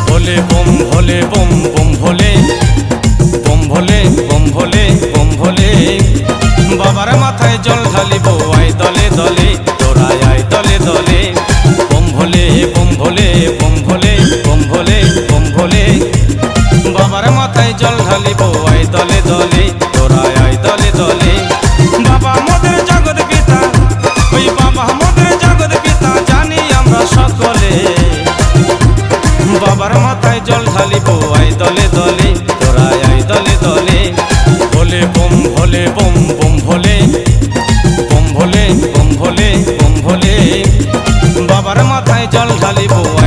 ভোলে bomb bomb ভোলে bomb ভোলে bomb ভোলে bomb ভোলে বাবার মাথায় জল ঢালিব আই দলে দলে তোরা আই দলে দলে বম ভোলে বম ভোলে বম ভোলে বম ভোলে বম ভোলে বাবার মাথায় জল ঢালিব আই দলে দলে তোরা আই দলে দলে বাবা মোদের জগৎ পিতা ওই বাবা মোদের জগৎ পিতা জানি আমরা সকলে বাবার মাথায় জল ঢালিব আই দলে দলে তোরা আই দলে দলে ভোলে বম ভোলে বম বম ভোলে বম ভোলে বম ভোলে বম ভোলে বাবার মাথায় জল ঢালিব